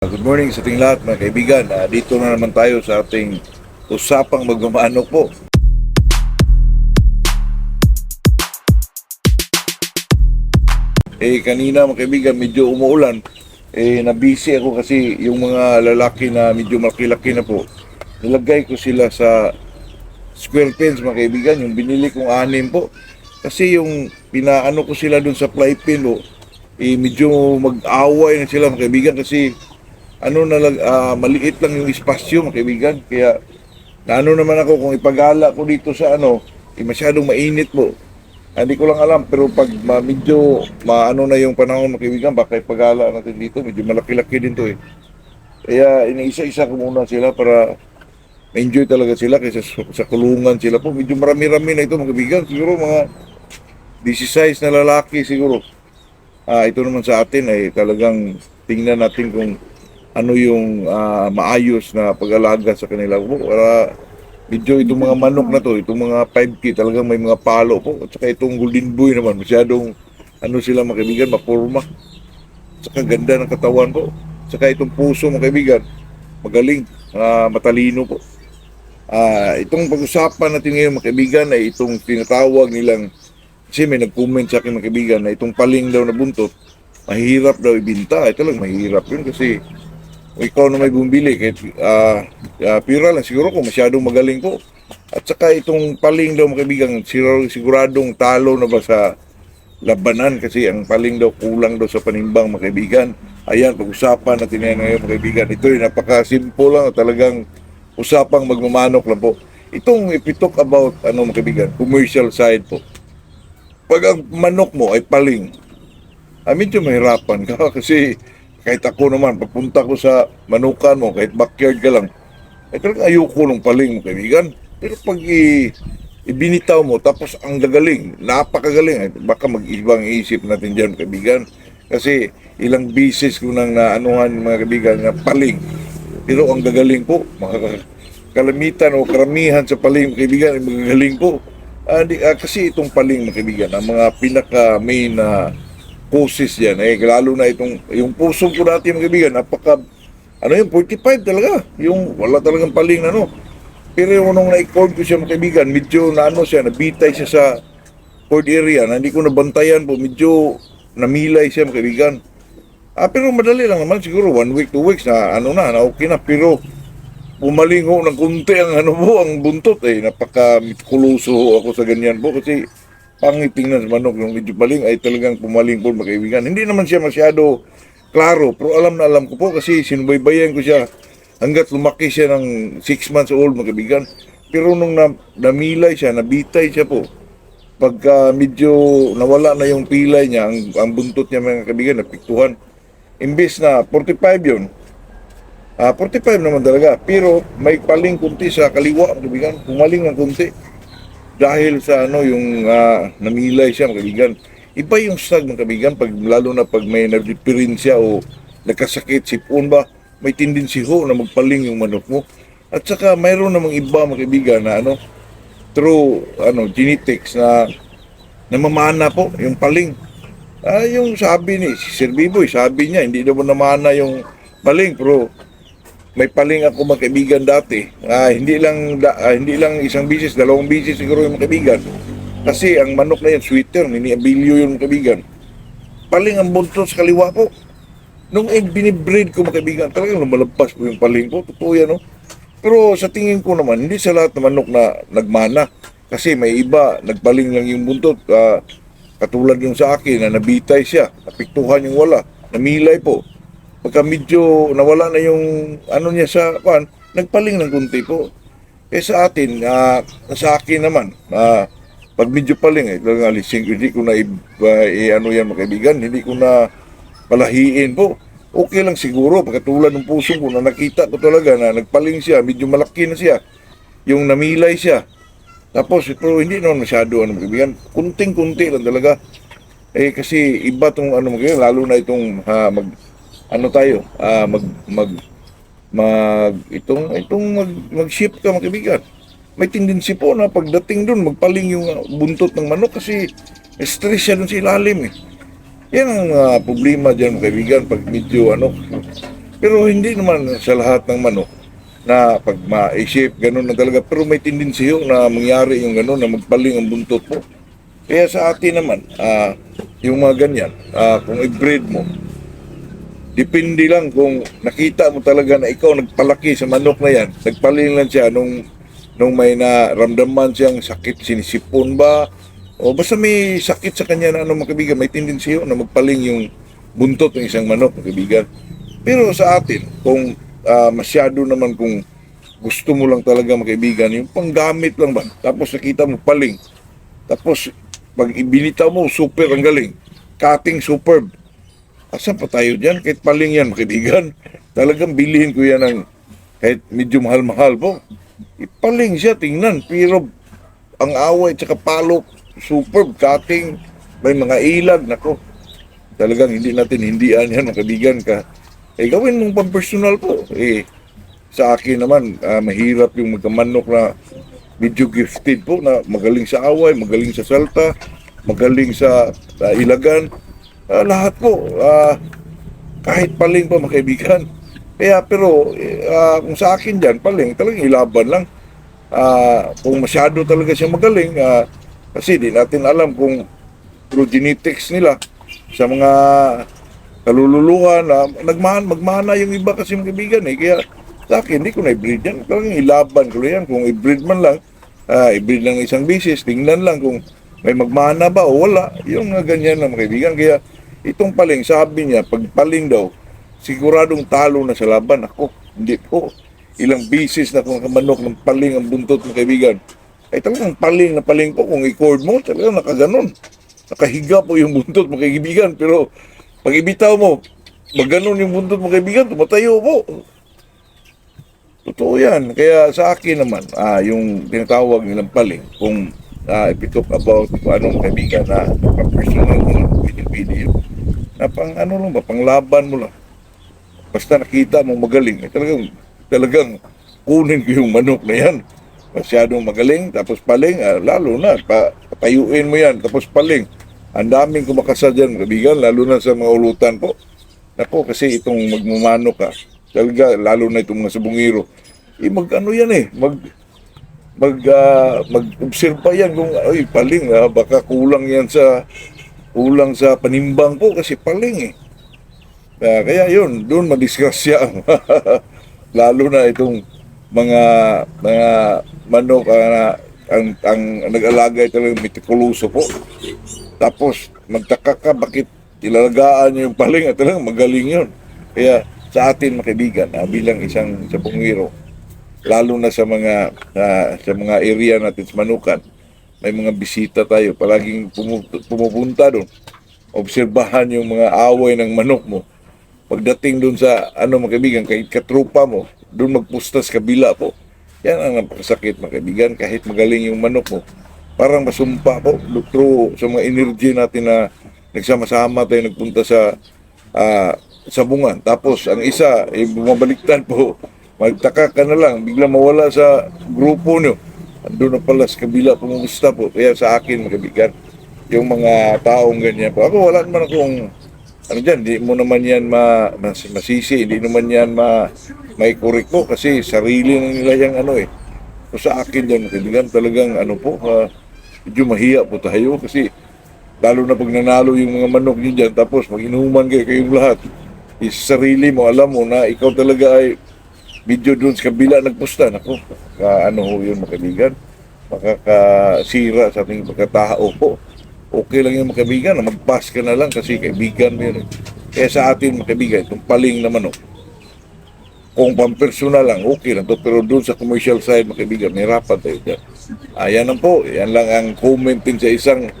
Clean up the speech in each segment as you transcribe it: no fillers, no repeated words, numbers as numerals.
Good morning sa ating lahat mga kaibigan. Dito na naman tayo sa ating usapang magmamanok po. Kanina mga kaibigan medyo umuulan. Nabisi ako kasi yung mga lalaki na medyo malaki-laki na po. Nilagay ko sila sa square pens mga kaibigan. Yung binili kong 6 po. Kasi yung pinaano ko sila dun sa fly pen po. Medyo mag-away na sila mga kaibigan kasi maliit lang yung espasyo mga kaibigan. Kaya naano naman ako kung ipagala ko dito sa masyadong mainit po. Hindi ko lang alam pero pag medyo maano na yung panahon mga kaibigan, baka ipagala natin dito. Medyo malaki-laki din to eh. Kaya iniisa-isa ko muna sila para ma-enjoy talaga sila kaysa sa kulungan sila po. Medyo marami-rami na ito mga kaibigan. Siguro mga 16 na lalaki siguro. Ito naman sa atin ay talagang tingnan natin kung ano yung maayos na pag-alaga sa kanila po para medyo itong mga manok na to, itong mga 5K talagang may mga palo po at saka itong golden boy naman masyadong sila mga kaibigan, mapurma at saka ganda ng katawan po at saka itong puso mga kaibigan magaling, matalino po. Itong pag-usapan natin ngayon mga kaibigan ay itong tinatawag nilang, kasi may nag-comment sa akin mga kaibigan na itong paling daw na buntot mahirap daw ibinta. Ito lang mahirap yun kasi ikaw na may bumili kahit pira lang siguro kung masyadong magaling po. At saka itong paling daw mga kaibigan siguradong talo na ba sa labanan kasi ang paling daw kulang daw sa panimbang mga kaibigan. Ayan, pag-usapan natin yan ngayon mga kaibigan. Ito ay napaka-simple lang, talagang usapang magmamanok lang po. Itong if we talk about mga kaibigan, commercial side po. Pag ang manok mo ay paling, medyo mahirapan ka kasi kahit ako naman, pagpunta ko sa manukan mo, kahit backyard ka lang, talagang ayoko ng paling mo, kaibigan. Pero pag ibinitaw mo, tapos ang gagaling, napakagaling, baka mag-ibang isip natin dyan, kaibigan. Kasi ilang bisis ko nang naanuhan mga kaibigan na paling. Pero ang gagaling po, mga kalamitan o karamihan sa paling, kaibigan, ay magagaling po. Kasi itong paling, mga kaibigan, ang mga pinaka-main na poses yan, lalo na yung puso ko dati mga kaibigan, napaka, 45 talaga, yung wala talagang paling pero yung nung na-cord ko siya mga kaibigan, medyo siya, nabitay siya sa cord area, na hindi ko nabantayan po, medyo namilay siya mga kaibigan. Pero madali lang naman, siguro 1 week, 2 weeks na okay na, pero pumaling ho ng kunti ang ang buntot napaka-kuluso ako sa ganyan po kasi pangit tingnan sa manok yung medyo paling ay talagang pumaling po mga kaibigan. Hindi naman siya masyado klaro pero alam na alam ko po kasi sinubaybayan ko siya hanggat lumaki siya ng 6 months old mga kaibigan. Pero nung namilay siya, nabitay siya po, pagka medyo nawala na yung pilay niya, ang buntot niya mga kaibigan, napiktuhan. Imbes na 45 yun, 45 naman talaga, pero may paling kunti sa kaliwa mga kaibigan, pumaling ng kunti. Dahil sa yung namilay siya mga kaibigan. Iba yung stag mga kaibigan lalo na pag may nagdiferensya o nagkasakit, sipon ba, may tendency ho na magpaling yung manok mo. At saka mayroon namang iba mga kaibigan na through genetics na namamana po yung paling. Yung sabi ni Sir Biboy, sabi niya hindi naman namana yung paling, pero may paling ako mga kaibigan dati. Hindi lang isang bisis, 2 bisis siguro yung mga kaibigan. Kasi ang manok na yan, sweeter, mini-abilyo yung mga kaibigan. Paling ang buntot sa kaliwa po. Nung binibreed ko mga kaibigan, talagang lumalabas po yung paling po. Totoo yan, Pero sa tingin ko naman, hindi sa lahat ng manok na nagmana. Kasi may iba, nagpaling lang yung buntot. Katulad yung sa akin, na nabitay siya, napiktuhan yung wala, namilay po. Pagka medyo nawala na yung niya sa nagpaling ng kunti po. Sa atin, sa akin naman, pag medyo paling, talagang alising ko, hindi ko na yan mga kaibigan, hindi ko na palahiin po. Okay lang siguro, pagkatulad ng puso ko na nakita ko talaga na nagpaling siya, medyo malaki na siya, yung namilay siya. Tapos, pero hindi naman masyado, mga kaibigan, kunting-kunti lang talaga. Kasi iba tong mga kaibigan, lalo na itong mag-ship ka mga kaibigan. May tendency po na pagdating doon magpaling yung buntot ng manok kasi stress siya doon sa ilalim. Yan ang problema dyan mga kaibigan pag medyo Pero hindi naman sa lahat ng manok na pag maisip, ganun na talaga. Pero may tendency yung na mangyari yung ganun, na magpaling ang buntot mo. Kaya sa atin naman, yung mga ganyan, kung i-breed mo, depende lang kung nakita mo talaga na ikaw nagpalaki sa manok na yan, nagpaling lang siya nung may naramdaman siyang sakit, sinisipon ba, o basta may sakit sa kanya na ano mga kaibigan, may tendency yun na magpaling yung buntot ng isang manok mga kaibigan. Pero sa atin, kung masyado naman kung gusto mo lang talaga mga kaibigan, yung panggamit lang ba, tapos nakita mo paling, tapos pag ibinitaw mo, super ang galing, cutting superb, asan pa tayo dyan? Kahit paling yan, mga kaibigan. Talagang bilihin ko yan ng kahit medyo mahal-mahal po. Ipaling siya, tingnan. Pero ang away tsaka palok, superb, cutting, may mga ilag, nako. Talagang hindi natin hindian yan, mga kaibigan ka. Gawin mong pang-personal po. Sa akin naman, mahirap yung magkamanok na medyo gifted po, na magaling sa away, magaling sa salta, magaling sa ilagan. Lahat po, kahit paling pa mga kaibigan. Kaya pero kung sa akin dyan, paling talagang ilaban lang. Kung masyado talaga siya magaling, kasi di natin alam kung through genetics nila sa mga kalululuhan na magmana yung iba kasi mga kaibigan Kaya sa akin, hindi ko na i-breed yan. Talagang ilaban ko yan. Kung i-breed man lang, i-breed lang isang bisis, tingnan lang kung may magmana ba o wala. Yung ganyan lang mga kaibigan. Kaya itong paling, sabi niya, pag paling daw, siguradong talo na sa laban. Ako, hindi po. Ilang bisis na kung manok ng paling ang buntot ng kaibigan. Ay talagang paling na paling po. Kung i-cord mo, talagang nakaganon. Nakahiga po yung buntot mga kaibigan. Pero pag ibitaw mo, maganon yung buntot mga kaibigan, tumatayo po. Totoo yan. Kaya sa akin naman, yung tinatawag nilang paling, kung if you talk about kung anong kaibigan na personal mo lang, pili na pang ano lang ba, pang laban mo lang. Basta nakita mo magaling, talagang kunin ko yung manok na yan. Masyadong magaling, tapos paling, lalo na, patayuin mo yan, tapos paling. Ang daming kumakasa dyan, kaibigan, lalo na sa mga ulutan po. Ako, kasi itong magmamano ka, talaga, lalo na itong mga sabungiro, mag-ano yan mag-obserba yan kung, ay, paling, baka kulang yan kulang sa panimbang po kasi paling kaya yun, doon madisgrasya lalo na itong mga manok ang nag-alagay talagang mitikuloso po. Tapos magtaka ka bakit ilalagaan niyo yung paling at talagang magaling yun. Kaya sa atin mga kaibigan, bilang isang sabungiro, lalo na sa mga area natin sa Manukan, may mga bisita tayo, palaging pumupunta doon, obserbahan yung mga away ng manok mo. Pagdating doon sa mga kaibigan, kahit katrupa mo, doon magpustas kabila po. Yan ang napakasakit mga kaibigan, kahit magaling yung manok mo, parang masumpa po through sa mga energy natin na nagsama-sama tayo nagpunta sa sabungan. Tapos ang isa, bumabaliktad po, magtaka ka na lang, bigla mawala sa grupo nyo. Andun na pala sa kabila, pumusta po. Kaya sa akin, mga kaibigan, yung mga taong ganyan po. Ako, wala naman akong, di mo naman yan masisi, hindi naman yan maikorek po kasi sarili na nila yung So sa akin dyan, mga kaibigan, talagang medyo mahiya po tayo kasi lalo na pag nanalo yung mga manok nyo dyan, tapos mag-inuman kayong lahat. Sarili mo, alam mo na ikaw talaga ay medyo doon sa kabila nagpusta. Nako, yun mga kaibigan, makakasira sa ating pagkatao po. Okay lang yung mga kaibigan na mag-pass ka na lang kasi kaibigan mo yun. Kaya sa atin mga kaibigan, itong paling na manok, kung pang-personal lang, okay lang to. Pero doon sa commercial side mga kaibigan, nahirapan tayo dyan. Yan lang po, yan lang ang comment din sa isang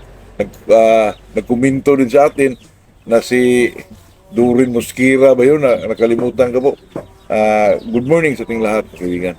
nagkomento din sa atin na si Durin Mosquera ba yun, nakalimutan ka po. Good morning sa ating lahat, kaibigan.